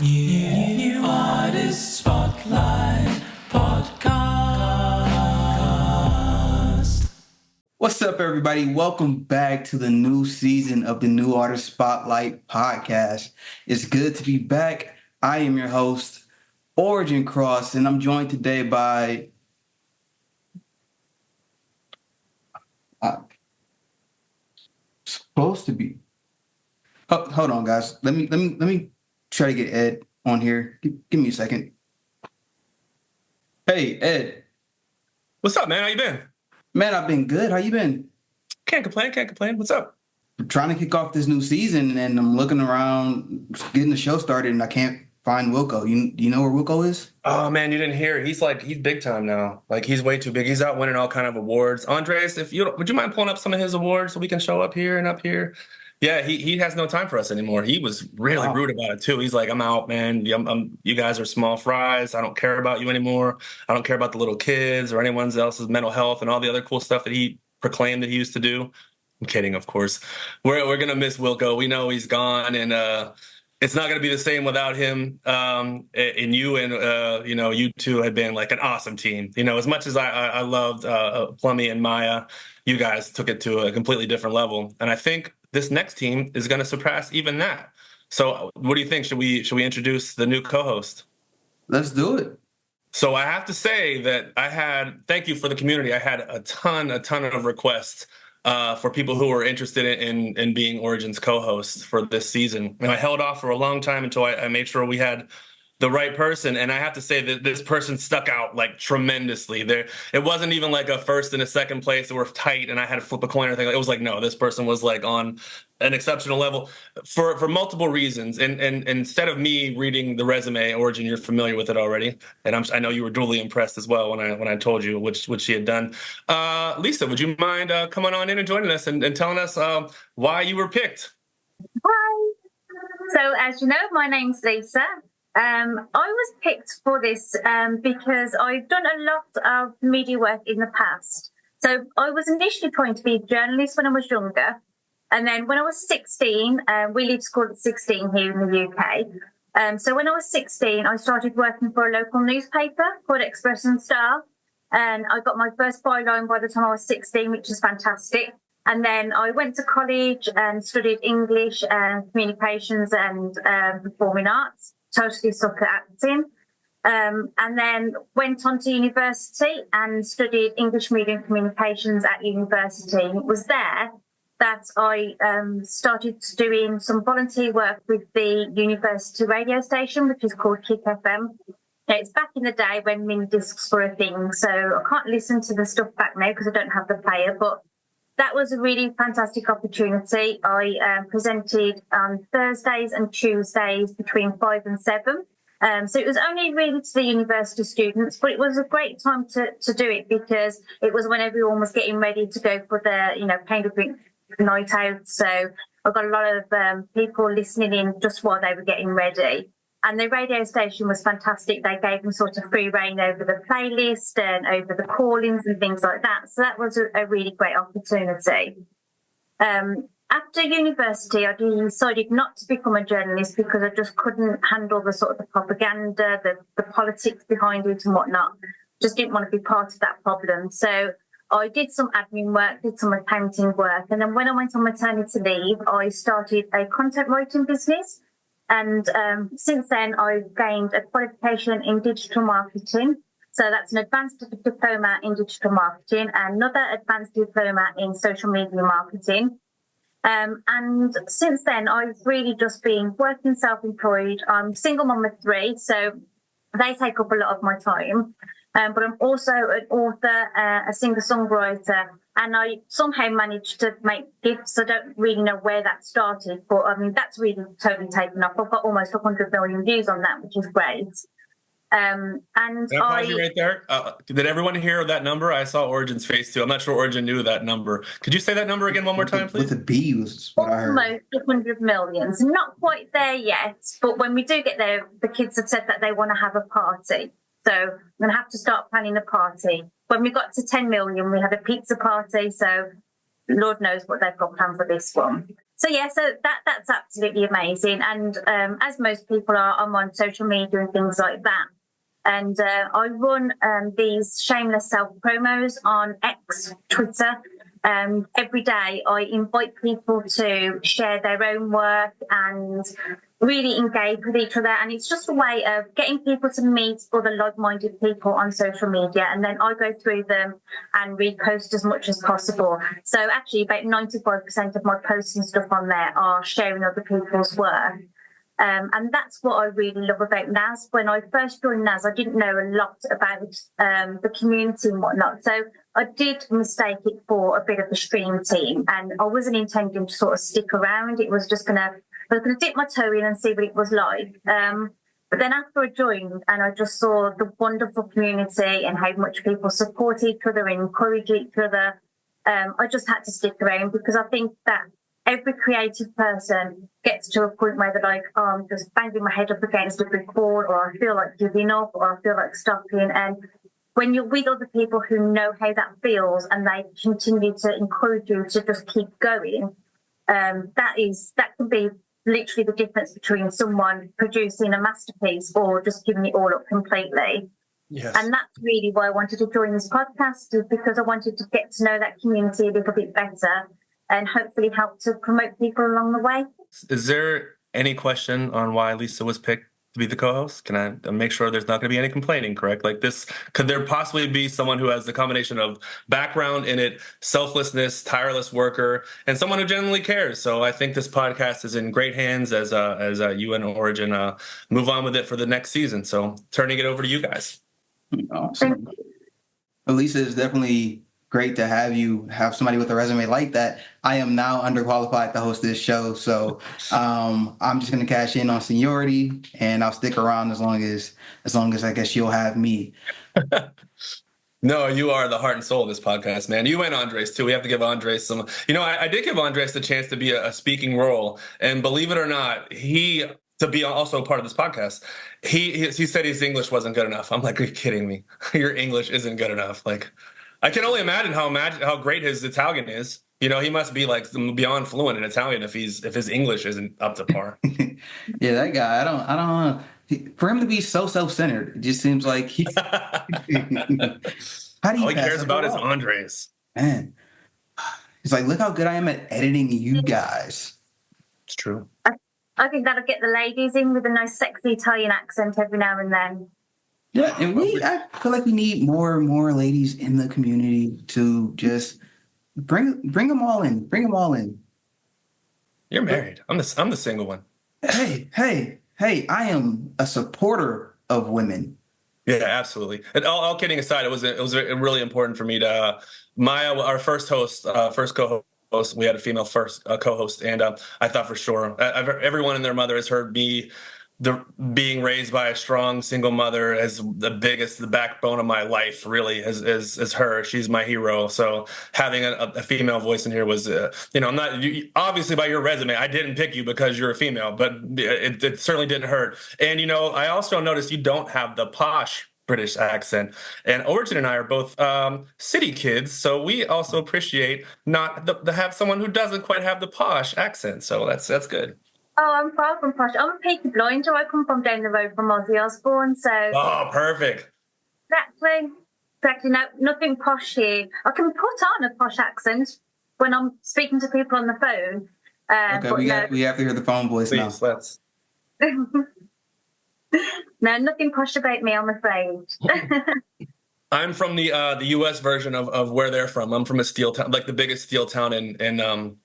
New Artist Spotlight Podcast. What's up, everybody? Welcome back to the new season of the New Artist Spotlight Podcast. It's good to be back. I am your host, Origin Cross, and I'm joined today by supposed to be. Hold on, guys. Let me try to get Ed on here. Give me a second. Hey, Ed. What's up, man? How you been? Man, I've been good. How you been? Can't complain. What's up? I'm trying to kick off this new season, and I'm looking around, getting the show started, and I can't find Wilco. You know where Wilco is? Oh man, you didn't hear. He's big time now. Like he's way too big. He's out winning all kind of awards. Andres, would you mind pulling up some of his awards so we can show up here and up here? Yeah, he has no time for us anymore. He was really rude about it too. He's like, I'm out, man. You guys are small fries. I don't care about you anymore. I don't care about the little kids or anyone else's mental health and all the other cool stuff that he proclaimed that he used to do. I'm kidding, of course. We're gonna miss Wilco. We know he's gone, and it's not gonna be the same without him. And you and you two have been like an awesome team. You know, as much as I loved Plummy and Maya, you guys took it to a completely different level. And I think this next team is going to surpass even that. So what do you think? Should we introduce the new co-host? Let's do it. So I have to say that thank you for the community. I had a ton of requests for people who were interested in being Origin's co-hosts for this season. And I held off for a long time until I made sure we had the right person. And I have to say that this person stuck out like tremendously. It wasn't even like a first and a second place that were tight and I had to flip a coin or anything. It was like, no, this person was like on an exceptional level for multiple reasons. And instead of me reading the resume, Origin, you're familiar with it already. And I know you were duly impressed as well when I told you what she had done. Lisa, would you mind coming on in and joining us and telling us why you were picked? Hi. So as you know, my name's Lisa. I was picked for this because I've done a lot of media work in the past. So I was initially trying to be a journalist when I was younger. And then when I was 16, we leave school at 16 here in the UK. So when I was 16, I started working for a local newspaper called Express and Star. And I got my first byline by the time I was 16, which is fantastic. And then I went to college and studied English and communications and performing arts. Totally suck at acting. And then went on to university and studied English medium communications at university. And it was there that I started doing some volunteer work with the university radio station, which is called Kick FM. Now, it's back in the day when mini discs were a thing, so I can't listen to the stuff back now because I don't have the player, but that was a really fantastic opportunity. I presented on Thursdays and Tuesdays between 5 and 7. So it was only really to the university students, but it was a great time to do it because it was when everyone was getting ready to go for their, paint a drink night out. So I got a lot of people listening in just while they were getting ready. And the radio station was fantastic. They gave them sort of free reign over the playlist and over the call-ins and things like that. So that was a really great opportunity. After university, I decided not to become a journalist because I just couldn't handle the sort of the propaganda, the politics behind it and whatnot. Just didn't want to be part of that problem. So I did some admin work, did some accounting work. And then when I went on maternity leave, I started a content writing business. And since then, I've gained a qualification in digital marketing. So that's an advanced diploma in digital marketing, another advanced diploma in social media marketing. And since then, I've really just been working self-employed. I'm single mum of 3, so they take up a lot of my time. But I'm also an author, a singer-songwriter, and I somehow managed to make gifts. I don't really know where that started, but I mean, that's really totally taken off. I've got almost 100 million views on that, which is great. And Can I pause you right there? Did everyone hear that number? I saw Origin's face too. I'm not sure Origin knew that number. Could you say that number again one more time, please? With a B was what I heard. Almost 100 million. Not quite there yet, but when we do get there, the kids have said that they want to have a party. So I'm going to have to start planning a party. When we got to 10 million, we had a pizza party. So Lord knows what they've got planned for this one. So that's absolutely amazing. And as most people are, I'm on social media and things like that. And I run these shameless self promos on X, Twitter. Every day I invite people to share their own work and really engage with each other. And it's just a way of getting people to meet other like-minded people on social media. And then I go through them and repost as much as possible. So actually about 95% of my posts and stuff on there are sharing other people's work. And that's what I really love about NAS. When I first joined NAS, I didn't know a lot about the community and whatnot. So I did mistake it for a bit of the stream team, and I wasn't intending to sort of stick around. It was just I was gonna dip my toe in and see what it was like. But then after I joined and I just saw the wonderful community and how much people support each other and encourage each other, I just had to stick around, because I think that every creative person gets to a point where they're like, oh, I'm just banging my head up against a brick wall, or I feel like giving up, or I feel like stopping. And when you're with other people who know how that feels and they continue to encourage you to just keep going, that can be literally the difference between someone producing a masterpiece or just giving it all up completely. Yes. And that's really why I wanted to join this podcast, is because I wanted to get to know that community a little bit better and hopefully help to promote people along the way. Is there any question on why Lisa was picked to be the co-host? Can I make sure there's not going to be any complaining, correct? Like this, could there possibly be someone who has the combination of background in it, selflessness, tireless worker, and someone who genuinely cares? So I think this podcast is in great hands as you and Origin move on with it for the next season. So turning it over to you guys. Awesome. Lisa, is definitely great to have somebody with a resume like that. I am now underqualified to host this show, so I'm just going to cash in on seniority, and I'll stick around as long as I guess you'll have me. No, you are the heart and soul of this podcast, man. You and Andres too. We have to give Andres some. I did give Andres the chance to be a speaking role, and believe it or not, to be also part of this podcast. He said his English wasn't good enough. I'm like, are you kidding me? Your English isn't good enough. Like, I can only imagine how great his Italian is. He must be like beyond fluent in Italian if his English isn't up to par. Yeah, that guy. I don't know. For him to be so self-centered, it just seems like he. How do you? All he cares about is Andres. Man, he's like, look how good I am at editing you guys. It's true. I think that'll get the ladies in with a nice, sexy Italian accent every now and then. Yeah, and I feel like we need more and more ladies in the community to just bring them all in. Bring them all in. You're married. I'm the single one. Hey! I am a supporter of women. Yeah, absolutely. And all kidding aside, it was really important for me to Maya, our first co-host. We had a female first co-host, and I thought for sure everyone and their mother has heard me. Being raised by a strong single mother as the backbone of my life, really, is her. She's my hero. So having a female voice in here was, I'm not, obviously by your resume, I didn't pick you because you're a female, but it certainly didn't hurt. And, I also noticed you don't have the posh British accent. And Origin and I are both city kids, so we also appreciate not to have someone who doesn't quite have the posh accent. So that's good. Oh, I'm far from posh. I'm a Peaky Blinder. I come from down the road from Ozzy Osbourne, so... Oh, perfect. Exactly. No, nothing posh here. I can put on a posh accent when I'm speaking to people on the phone. Okay, we have to hear the phone voice. Please, now. Let's. No, nothing posh about me, I'm afraid. I'm from the U.S. version of where they're from. I'm from a steel town, like the biggest steel town in the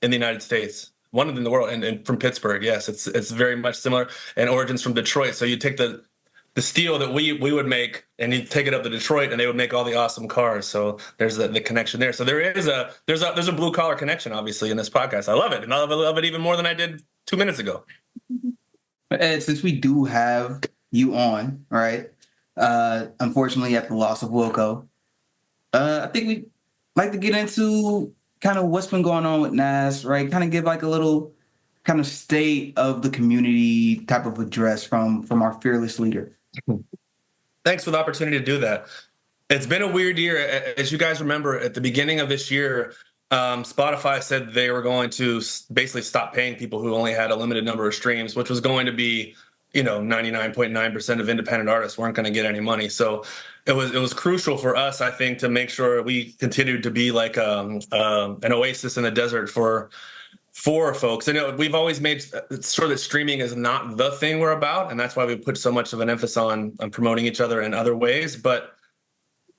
United States. One in the world, and from Pittsburgh. Yes, it's very much similar. And Origin's from Detroit. So you take the steel that we would make, and you take it up to Detroit, and they would make all the awesome cars. So there's the connection there. So there's a blue collar connection, obviously, in this podcast. I love it, and I love it even more than I did 2 minutes ago. Ed, since we do have you on, right? Unfortunately, at the loss of Wilco, I think we'd like to get into kind of what's been going on with NAS, right? Kind of give like a little kind of state of the community type of address from our fearless leader. Thanks for the opportunity to do that. It's been a weird year. As you guys remember, at the beginning of this year, Spotify said they were going to basically stop paying people who only had a limited number of streams, which was going to be, 99.9% of independent artists weren't going to get any money. So it was crucial for us, I think, to make sure we continued to be like an oasis in the desert for folks. And we've always made sure that streaming is not the thing we're about, and that's why we put so much of an emphasis on promoting each other in other ways. But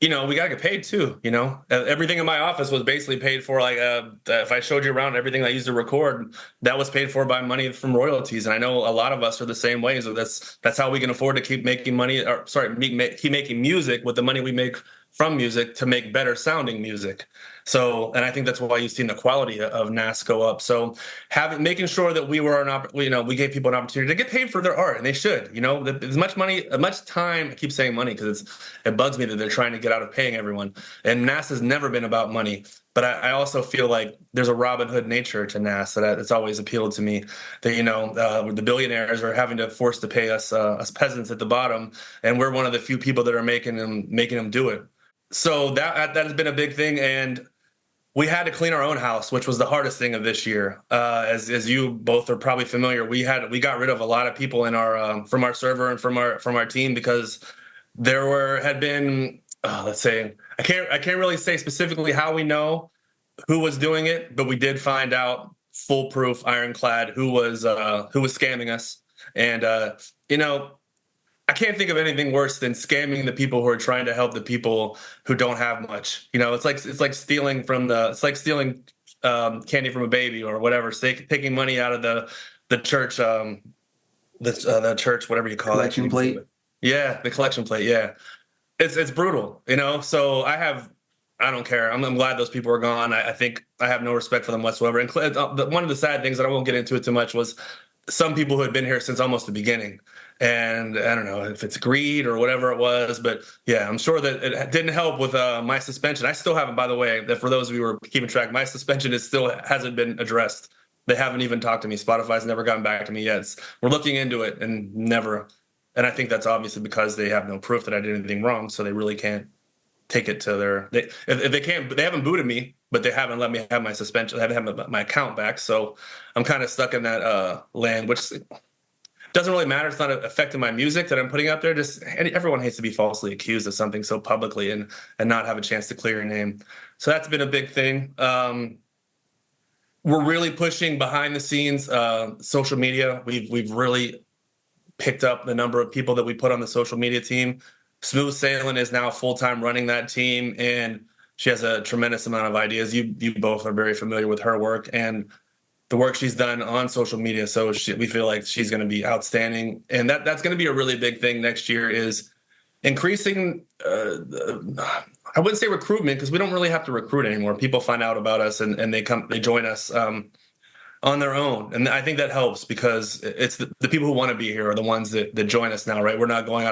we gotta get paid too. Everything in my office was basically paid for. Like if I showed you around everything I used to record, that was paid for by money from royalties. And I know a lot of us are the same way. So that's how we can afford to keep making money. Or sorry, keep making music with the money we make from music to make better sounding music. So, and I think that's why you've seen the quality of NAS go up. So, making sure that we gave people an opportunity to get paid for their art, and they should. As much money, as much time. I keep saying money because it bugs me that they're trying to get out of paying everyone. And NAS has never been about money. But I also feel like there's a Robin Hood nature to NAS that's always appealed to me. That the billionaires are having to force to pay us peasants at the bottom, and we're one of the few people that are making them do it. So that has been a big thing, and we had to clean our own house, which was the hardest thing of this year. As you both are probably familiar, we got rid of a lot of people in our from our server and from our team because had been let's say I can't really say specifically how we know who was doing it, but we did find out foolproof, ironclad who was scamming us, and I can't think of anything worse than scamming the people who are trying to help the people who don't have much. It's like stealing candy from a baby or whatever. Taking money out of the church, the church, whatever you call it. Collection plate. Yeah, the collection plate. Yeah, it's brutal. So I don't care. I'm glad those people are gone. I think I have no respect for them whatsoever. And one of the sad things that I won't get into it too much was some people who had been here since almost the beginning. And I don't know if it's greed or whatever it was, but yeah, I'm sure that it didn't help with my suspension. I still haven't, by the way, that for those of you who are keeping track, my suspension hasn't been addressed. They haven't even talked to me. Spotify's never gotten back to me yet. We're looking into it and never. And I think that's obviously because they have no proof that I did anything wrong, so they really can't take it to if they can't. They haven't booted me, but they haven't let me have my suspension. They haven't had my account back, so I'm kind of stuck in that land, which doesn't really matter. It's not affecting my music that I'm putting out there. Just everyone hates to be falsely accused of something so publicly and not have a chance to clear your name. So that's been a big thing. We're really pushing behind the scenes social media. We've really picked up the number of people that we put on the social media team. Smooth Sailing is now full-time running that team, and she has a tremendous amount of ideas. You both are very familiar with her work and the work she's done on social media. So we feel like she's going to be outstanding. And that's going to be a really big thing next year is increasing, I wouldn't say recruitment because we don't really have to recruit anymore. People find out about us and they join us on their own. And I think that helps because it's the people who want to be here are the ones that join us now, right? We're not going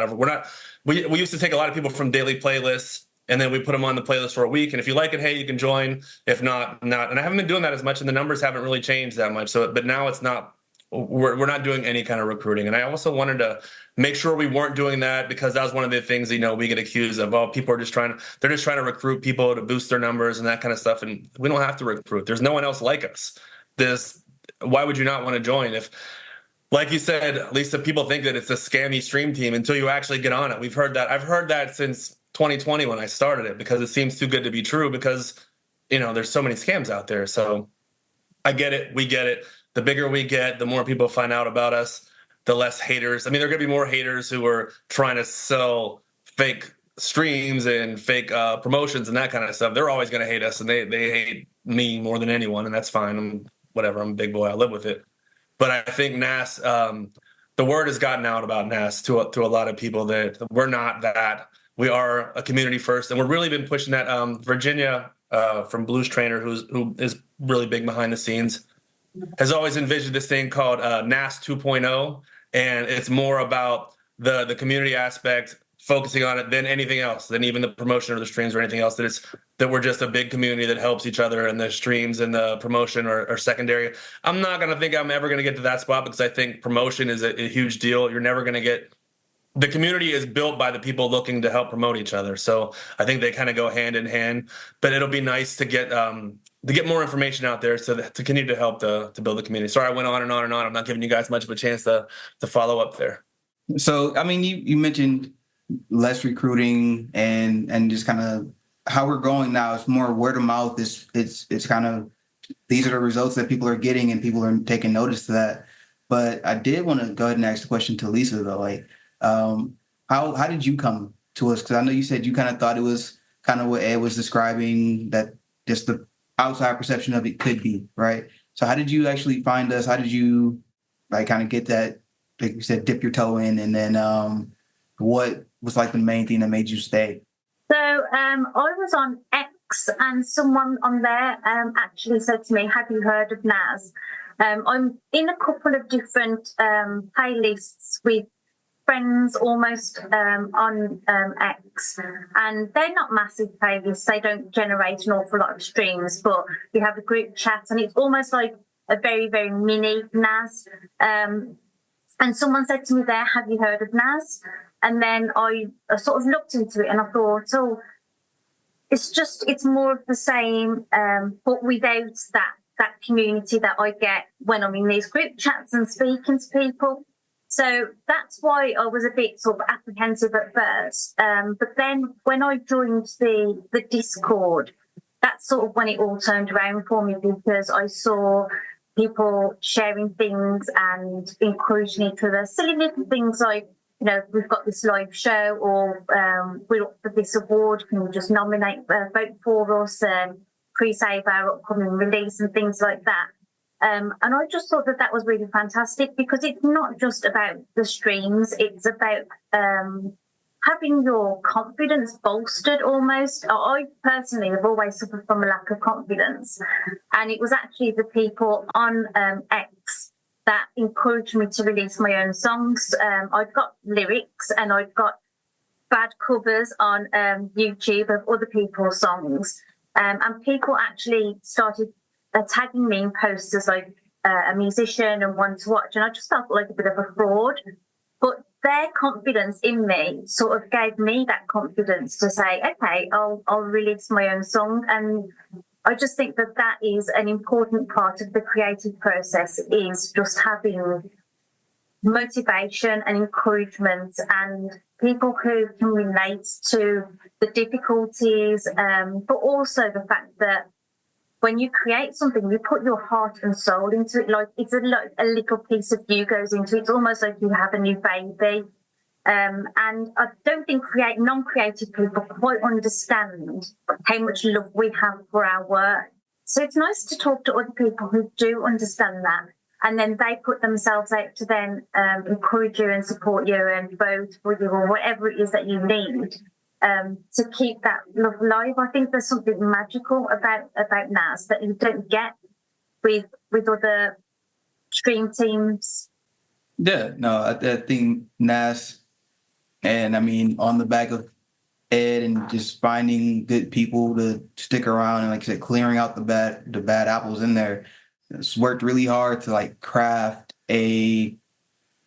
we used to take a lot of people from daily playlists and then we put them on the playlist for a week. And if you like it, hey, you can join. If not. And I haven't been doing that as much, and the numbers haven't really changed that much. So, but now it's not. We're not doing any kind of recruiting. And I also wanted to make sure we weren't doing that because that was one of the things we get accused of. Oh, people are just trying to recruit people to boost their numbers and that kind of stuff. And we don't have to recruit. There's no one else like us. Why would you not want to join if? Like you said, Lisa, people think that it's a scammy stream team until you actually get on it. We've heard that. I've heard that since 2020 when I started it because it seems too good to be true because, there's so many scams out there. So I get it. We get it. The bigger we get, the more people find out about us, the less haters. I mean, there are going to be more haters who are trying to sell fake streams and fake promotions and that kind of stuff. They're always going to hate us and they hate me more than anyone. And that's fine. I'm a big boy. I live with it. But I think NAS, the word has gotten out about NAS to a lot of people that we're not that. We are a community first, and we've really been pushing that. Virginia from Blues Trainer, who is really big behind the scenes, has always envisioned this thing called NAS 2.0, and it's more about the community aspect, focusing on it than anything else, than even the promotion or the streams or anything else. That we're just a big community that helps each other, and the streams and the promotion are secondary. I'm not going to think I'm ever going to get to that spot because I think promotion is a huge deal. You're never going to get. The community is built by the people looking to help promote each other. So I think they kind of go hand in hand, but it'll be nice to get to get more information out there, so that to continue to help to build the community. Sorry, I went on and on and on. I'm not giving you guys much of a chance to follow up there. So, I mean, you mentioned less recruiting and just kind of how we're going now. It's more word of mouth. It's kind of, these are the results that people are getting and people are taking notice to that. But I did want to go ahead and ask the question to Lisa though, like, how did you come to us? Because I know you said you kind of thought it was kind of what Ed was describing, that just the outside perception of it could be, right? So how did you actually find us? How did you like kind of get that, like you said, dip your toe in, and then what was like the main thing that made you stay? So I was on X, and someone on there actually said to me, "Have you heard of Nas?" I'm in a couple of different playlists with friends almost on X, and they're not massive playlists. They don't generate an awful lot of streams, but we have a group chat, and it's almost like a very, very mini Nas. And someone said to me there, "Have you heard of Nas?" And then I sort of looked into it and I thought, oh, it's more of the same, but without that community that I get when I'm in these group chats and speaking to people. So that's why I was a bit sort of apprehensive at first. But then when I joined the Discord, that's sort of when it all turned around for me, because I saw people sharing things and encouraging each other. Silly little things like, we've got this live show, or we're up for this award, can you just nominate, vote for us, pre-save our upcoming release and things like that. And I just thought that was really fantastic, because it's not just about the streams, it's about having your confidence bolstered almost. I personally have always suffered from a lack of confidence. And it was actually the people on X that encouraged me to release my own songs. I've got lyrics and I've got bad covers on YouTube of other people's songs. And people actually started tagging me in posts as like a musician and one to watch. And I just felt like a bit of a fraud. But their confidence in me sort of gave me that confidence to say, okay, I'll release my own song. And I just think that is an important part of the creative process, is just having motivation and encouragement and people who can relate to the difficulties, but also the fact that when you create something, you put your heart and soul into it. Like it's a little piece of you goes into it. It's almost like you have a new baby. And I don't think non-creative people quite understand how much love we have for our work. So it's nice to talk to other people who do understand that. And then they put themselves out to then encourage you and support you and vote for you or whatever it is that you need to keep that love alive. I think there's something magical about Nas that you don't get with other stream teams. Yeah, no, I think Nas, and I mean, on the back of Ed and just finding good people to stick around and, like I said, clearing out the bad apples in there. It's worked really hard to like craft a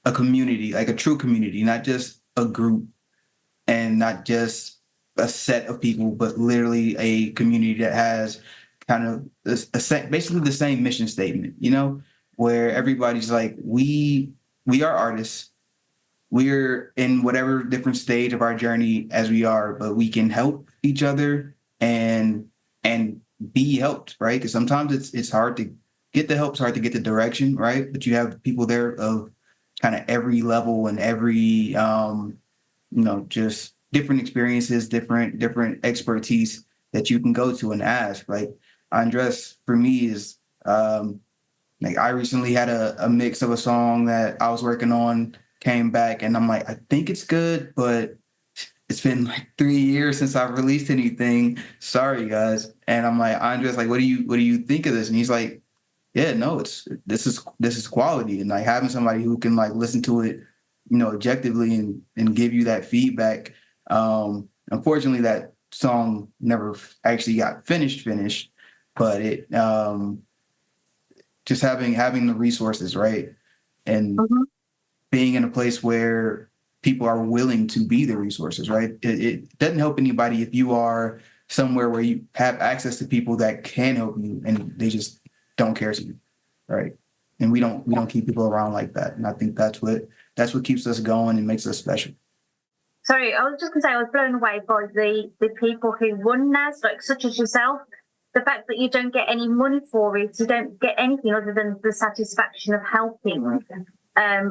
community, like a true community, not just a group and not just a set of people, but literally a community that has kind of basically the same mission statement, where everybody's like, we are artists. We're in whatever different stage of our journey as we are, but we can help each other and be helped, right? Because sometimes it's hard to get the help, it's hard to get the direction, right? But you have people there of kind of every level and every, just different experiences, different expertise that you can go to and ask. Like Andres, for me, is like I recently had a mix of a song that I was working on, came back, and I'm like, I think it's good, but it's been like 3 years since I've released anything. Sorry, guys. And I'm like, Andres, like, what do you think of this? And he's like, yeah, no, this is quality. And like having somebody who can like listen to it, objectively and give you that feedback. Unfortunately, that song never actually got finished, but it just having the resources, right? And being in a place where people are willing to be the resources, right? It doesn't help anybody if you are somewhere where you have access to people that can help you, and they just don't care to you, right? And we don't keep people around like that, and I think that's what keeps us going and makes us special. Sorry, I was just going to say I was blown away by the people who run NAS, like such as yourself. The fact that you don't get any money for it, you don't get anything other than the satisfaction of helping,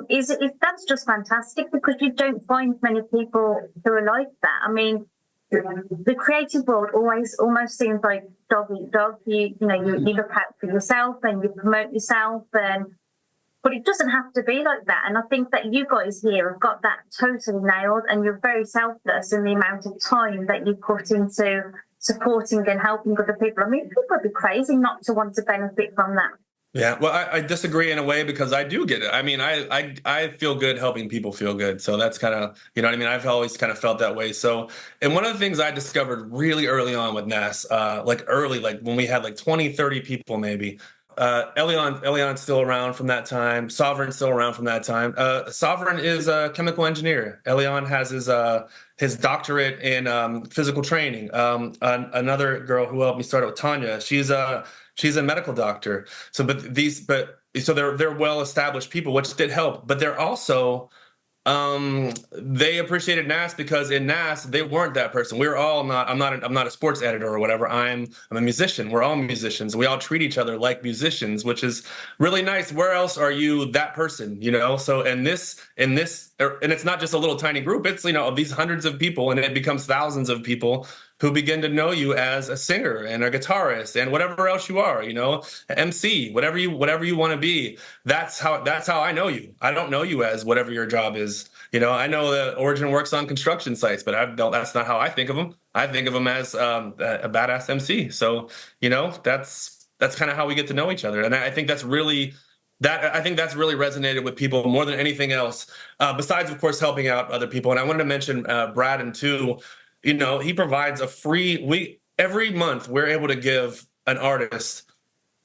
is that's just fantastic, because you don't find many people who are like that. I mean, the creative world almost seems like dog eat dog. You look out for yourself and you promote yourself, but it doesn't have to be like that. And I think that you guys here have got that totally nailed, and you're very selfless in the amount of time that you put into supporting and helping other people. I mean, people would be crazy not to want to benefit from that. Yeah, well, I disagree in a way, because I do get it. I mean, I feel good helping people feel good. So that's kind of, you know what I mean? I've always kind of felt that way. So, and one of the things I discovered really early on with NAS, like when we had like 20, 30 people maybe, Elion's still around from that time. Sovereign's still around from that time. Sovereign is a chemical engineer. Elion has his doctorate in physical training. Another girl who helped me start it with Tanya, she's a medical doctor. So they're well-established people, which did help. But they're also they appreciated NAS, because in NAS they weren't that person. We're all not. I'm not a sports editor or whatever. I'm a musician. We're all musicians. We all treat each other like musicians, which is really nice. Where else are you that person? You know. So and it's not just a little tiny group. It's these hundreds of people, and it becomes thousands of people who begin to know you as a singer and a guitarist and whatever else you are, MC, whatever you want to be. That's how I know you. I don't know you as whatever your job is. I know that Origin works on construction sites, but that's not how I think of them. I think of them as a badass MC. So, that's kind of how we get to know each other. And I think that's really resonated with people more than anything else, besides, of course, helping out other people. And I wanted to mention Braden too. He provides every month we're able to give an artist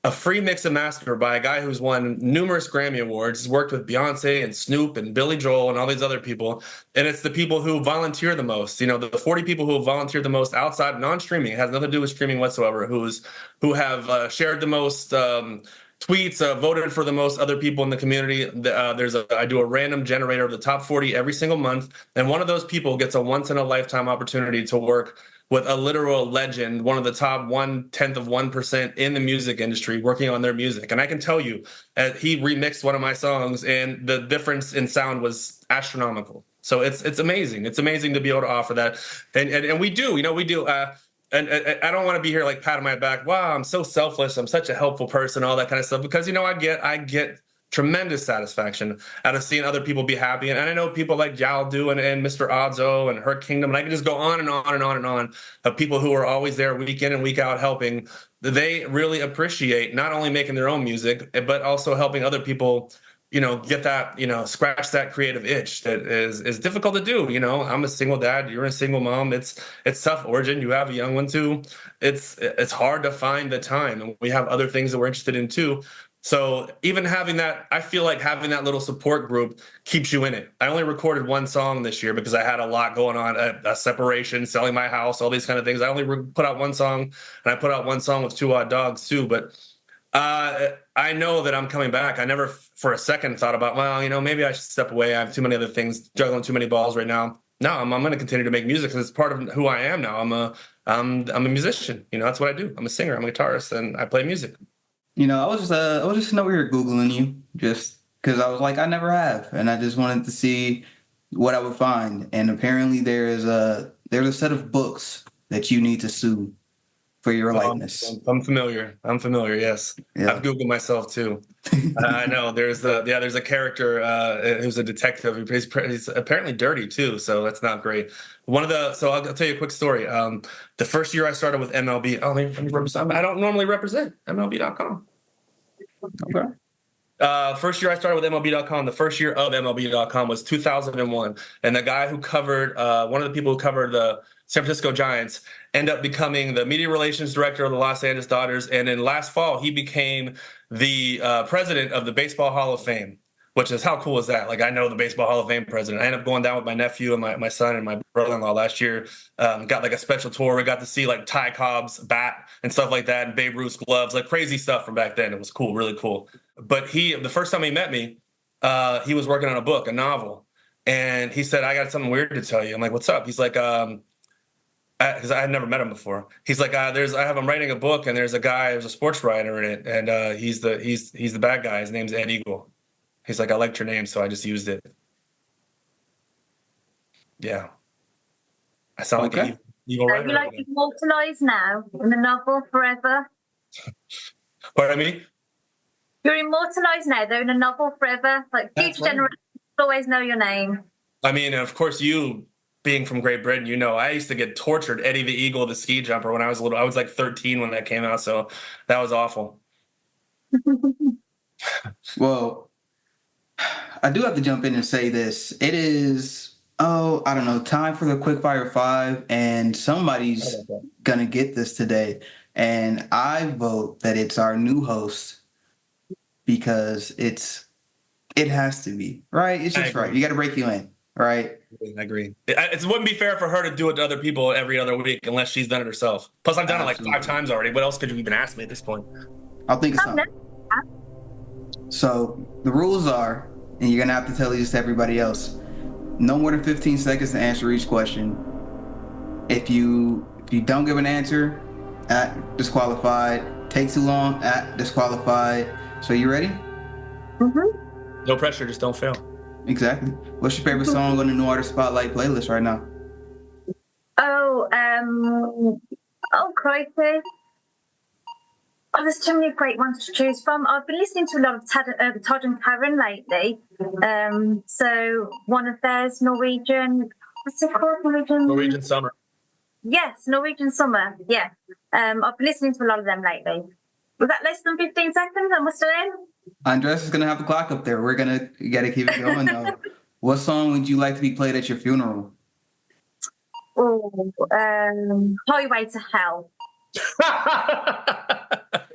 a free mix and master by a guy who's won numerous Grammy Awards. He's worked with Beyonce and Snoop and Billy Joel and all these other people. And it's the people who volunteer the most. The 40 people who have volunteered the most outside non-streaming, it has nothing to do with streaming whatsoever, who have shared the most tweets, voted for the most other people in the community. I do a random generator of the top 40 every single month. And one of those people gets a once in a lifetime opportunity to work with a literal legend, one of the top 1/10 of 1% in the music industry, working on their music. And I can tell you, he remixed one of my songs, and the difference in sound was astronomical. So it's amazing. It's amazing to be able to offer that. And we do, we do. And I don't want to be here like patting my back. Wow, I'm so selfless. I'm such a helpful person, all that kind of stuff. Because, I get tremendous satisfaction out of seeing other people be happy. And I know people like Jaldu and Mr. Odzo and Her Kingdom. And I can just go on and on and on and on of people who are always there week in and week out helping. They really appreciate not only making their own music, but also helping other people get that, scratch that creative itch that is difficult to do. I'm a single dad. You're a single mom. It's tough. Origin, you have a young one too. It's hard to find the time, and we have other things that we're interested in too. So even having that, I feel like having that little support group keeps you in it. I only recorded one song this year because I had a lot going on, a separation, selling my house, all these kind of things. I only put out one song, and I put out one song with Two Odd Dogs too. But I know that I'm coming back. I never for a second thought about, maybe I should step away. I have too many other things, juggling too many balls right now. No, I'm going to continue to make music because it's part of who I am now. I'm a musician. That's what I do. I'm a singer. I'm a guitarist, and I play music. I was just over here Googling you just because I was like, I never have. And I just wanted to see what I would find. And apparently there's a set of books that you need to sue for your likeness. I'm familiar. Yes. Yeah. I've Googled myself too. I know there's a character who's a detective. He's apparently dirty too. So that's not great. So I'll tell you a quick story. The first year I started with MLB, let me represent. I don't normally represent MLB.com. Okay. First year I started with MLB.com. The first year of MLB.com was 2001. And the guy who covered, one of the people who covered the San Francisco Giants, ended up becoming the media relations director of the Los Angeles Dodgers. And in last fall, he became the president of the Baseball Hall of Fame. which is how cool is that? Like I know the Baseball Hall of Fame president. I ended up going down with my nephew and my son and my brother-in-law last year. Got like a special tour. We got to see like Ty Cobb's bat and stuff like that, and Babe Ruth's gloves, like crazy stuff from back then. It was cool, really cool. But the first time he met me, he was working on a book, a novel, and he said, "I got something weird to tell you." I'm like, "What's up?" He's like, because I had never met him before. He's like, I'm writing a book, and there's a sports writer in it, and he's the bad guy. His name's Ed Eagle. He's like, I liked your name, so I just used it. Yeah. I sound like an evil So writer. you like immortalized now in the novel forever? Pardon me? You're immortalized now, though, in a novel forever. Like future generations will always know your name. I mean, of course, you being from Great Britain, you know, I used to get tortured Eddie the Eagle, the ski jumper, when I was little. I was like 13 when that came out, so that was awful. Well, I do have to jump in and say this. It is, I don't know, time for the Quickfire 5, and somebody's going to get this today. And I vote that it's our new host because it has to be, right? It's just right. You got to break you in, right? I agree. It wouldn't be fair for her to do it to other people every other week unless she's done it herself. Plus, I've done it like 5 times already. What else could you even ask me at this point? I'll think of something. So the rules are, and you're gonna have to tell this to everybody else, no more than 15 seconds to answer each question. If you don't give an answer, disqualified. Take too long, disqualified. So you ready? Mm-hmm. No pressure, just don't fail. Exactly. What's your favorite song on the New Artist Spotlight playlist right now? Crikey. Oh, there's too many great ones to choose from. I've been listening to a lot of Todd and Karen lately. So one of theirs, Norwegian, what's it called? Norwegian Summer. Yes, Norwegian Summer. Yeah. I've been listening to a lot of them lately. Was that less than 15 seconds? Am I still in? Andres is going to have the clock up there. You got to keep it going, though. What song would you like to be played at your funeral? Highway to Hell.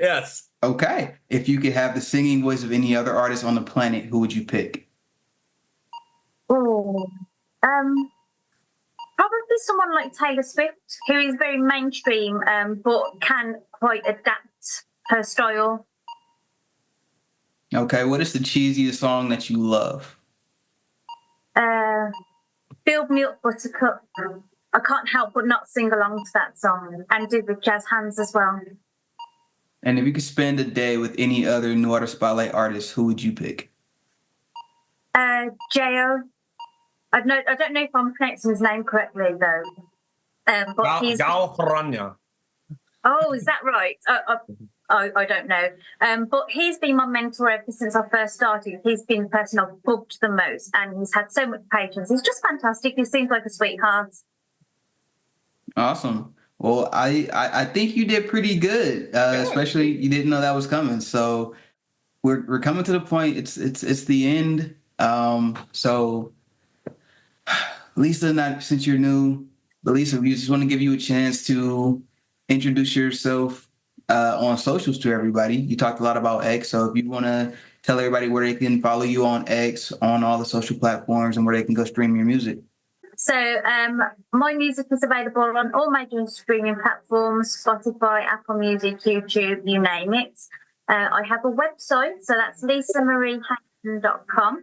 Yes. Okay. If you could have the singing voice of any other artist on the planet, who would you pick? Probably someone like Taylor Swift, who is very mainstream, but can quite adapt her style. Okay. What is the cheesiest song that you love? Build Me Up, Buttercup. I can't help but not sing along to that song and do the jazz hands as well. And if you could spend a day with any other New Artist Spotlight artist, who would you pick? J.O. I don't know if I'm pronouncing his name correctly, though. But he's... Gal Franja. Oh, is that right? I don't know. But he's been my mentor ever since I first started. He's been the person I've booked the most, and he's had so much patience. He's just fantastic. He seems like a sweetheart. Awesome. Well, I think you did pretty good, especially you didn't know that was coming. So we're coming to the point. It's the end. So Lisa, since you're new, but Lisa, we just want to give you a chance to introduce yourself on socials to everybody. You talked a lot about X, so if you want to tell everybody where they can follow you on X, on all the social platforms, and where they can go stream your music. So my music is available on all major streaming platforms, Spotify, Apple Music, YouTube, you name it. I have a website, so that's lisamariehampton.com.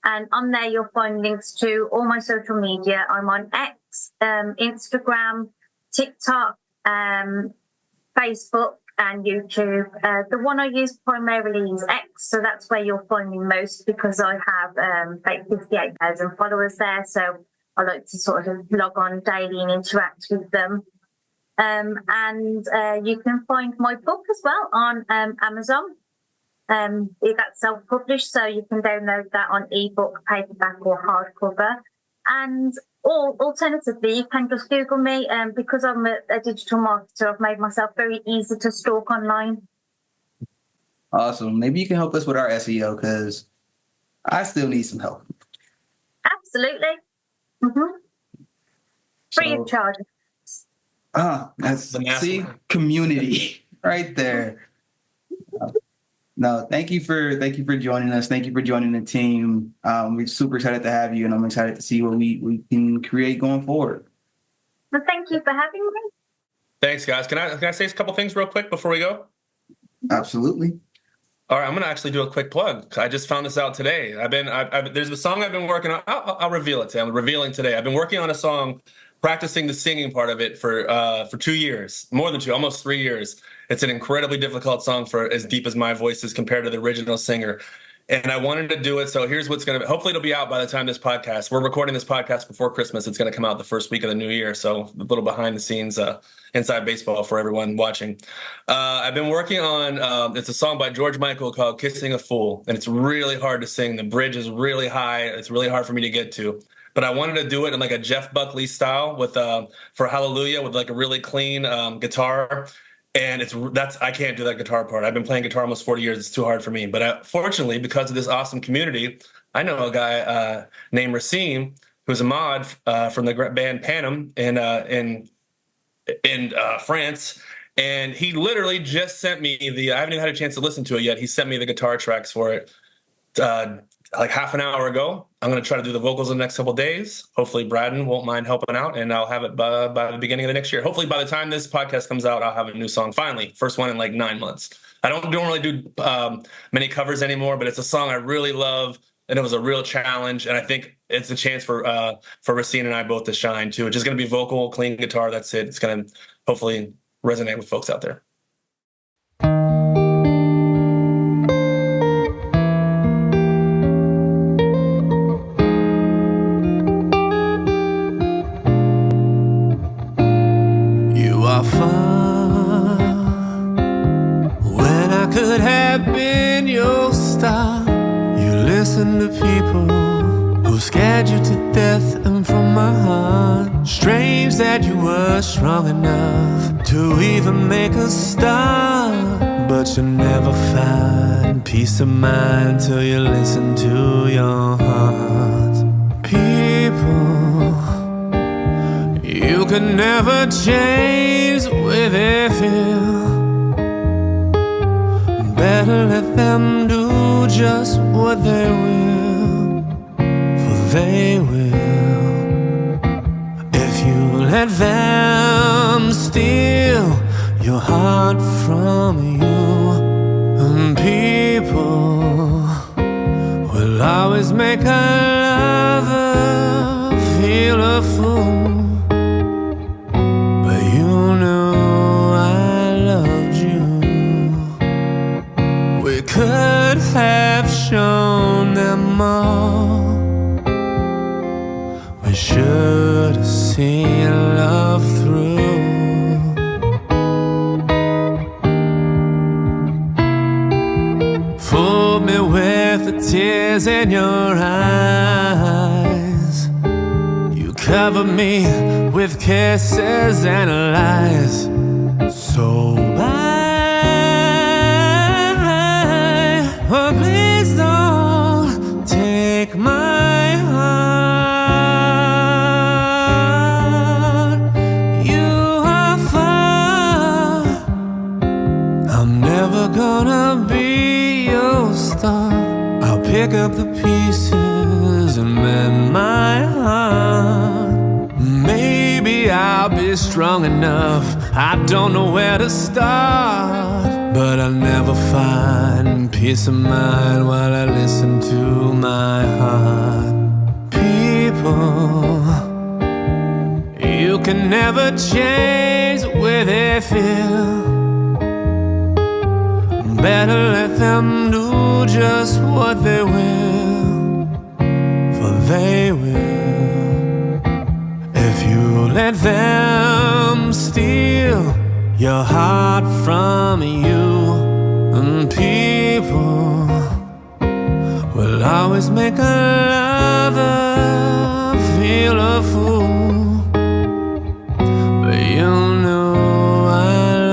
And on there, you'll find links to all my social media. I'm on X, Instagram, TikTok, Facebook, and YouTube. The one I use primarily is X, so that's where you'll find me most because I have like 58,000 followers there. So I like to sort of log on daily and interact with them. And you can find my book as well on Amazon. That's self-published, so you can download that on ebook, paperback, or hardcover. And alternatively, you can just Google me. Because I'm a digital marketer, I've made myself very easy to stalk online. Awesome. Maybe you can help us with our SEO because I still need some help. Absolutely. Mm-hmm. Free of charge. That's community right there. No, thank you for joining us. Thank you for joining the team. We're super excited to have you, and I'm excited to see what we can create going forward. Well, thank you for having me. Thanks, guys. Can I say a couple things real quick before we go? Absolutely. All right, I'm gonna actually do a quick plug. I just found this out today. There's a song I've been working on. I'll reveal it today. I'm revealing today. I've been working on a song, practicing the singing part of it for 2 years, more than 2, almost 3 years. It's an incredibly difficult song for as deep as my voice is compared to the original singer. And I wanted to do it. So here's what's going to be. Hopefully it'll be out by the time this podcast. We're recording this podcast before Christmas. It's going to come out the first week of the new year. So a little behind the scenes inside baseball for everyone watching. I've been working on, it's a song by George Michael called Kissing a Fool. And it's really hard to sing. The bridge is really high. It's really hard for me to get to. But I wanted to do it in like a Jeff Buckley style with for Hallelujah with like a really clean guitar. And I can't do that guitar part. I've been playing guitar almost 40 years. It's too hard for me. But fortunately, because of this awesome community, I know a guy named Racine, who's a mod from the band Panem in France. And he literally just sent me I haven't even had a chance to listen to it yet. He sent me the guitar tracks for it like half an hour ago. I'm going to try to do the vocals in the next couple of days. Hopefully Braden won't mind helping out, and I'll have it by the beginning of the next year. Hopefully by the time this podcast comes out, I'll have a new song. Finally, first one in like 9 months. I don't really do many covers anymore, but it's a song I really love, and it was a real challenge. And I think it's a chance for Racine and I both to shine too. It's just going to be vocal, clean guitar. That's it. It's going to hopefully resonate with folks out there. Far when I could have been your star. You listened to people who scared you to death, and from my heart, strange that you were strong enough to even make a start. But you'll never find peace of mind till you listen to your heart. People you can never change the way they feel. Better let them do just what they will, for they will. If you let them steal your heart from you, and people will always make a lover feel a fool. Could have shown them all. We should have seen love through. Fooled me with the tears in your eyes. You covered me with kisses and lies. So oh, please don't take my heart. You are far. I'm never gonna be your star. I'll pick up the pieces and mend my heart. Maybe I'll be strong enough. I don't know where to start, but I'll never find peace of mind while I listen to my heart. People, you can never change the way they feel. Better let them do just what they will, for they will. If you let them steal your heart from you, and people will always make a lover feel a fool. But you know I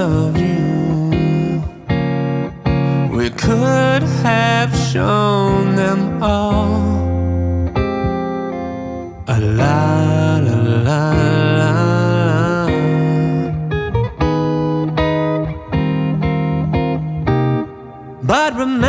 loved you. We could have shown them all. A la la la la. But remember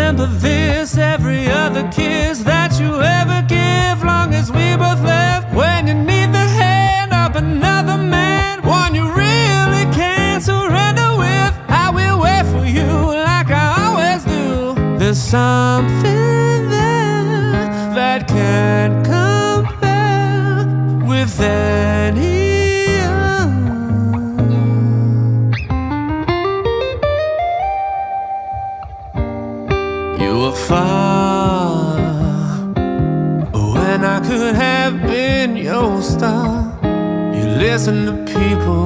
and I could have been your star. You listen to people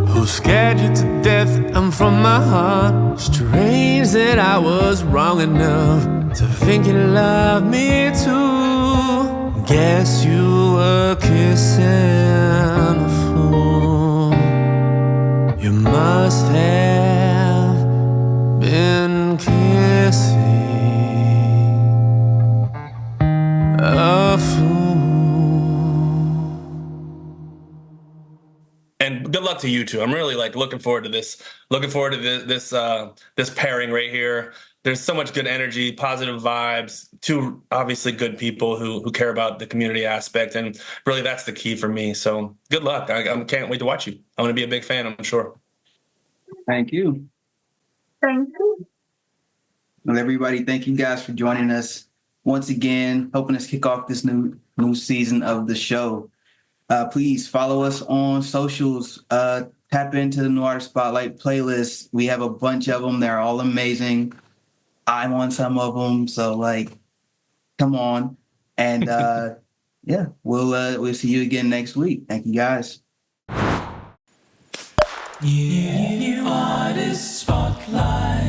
who scared you to death, and from my heart, strange that I was wrong enough to think you loved me too. Guess you were kissing a fool. You must have been kissing a fool. And good luck to you two. I'm really like looking forward to this. Looking forward to this pairing right here. There's so much good energy, positive vibes. Two obviously good people who care about the community aspect, and really that's the key for me. So good luck. I can't wait to watch you. I'm gonna be a big fan, I'm sure. Thank you. Thank you. Well, everybody, thank you guys for joining us once again, helping us kick off this new season of the show. Please follow us on socials. Tap into the New Artist Spotlight playlist. We have a bunch of them. They're all amazing. I'm on some of them, so like, come on. And yeah, we'll see you again next week. Thank you guys. New Artist Spotlight.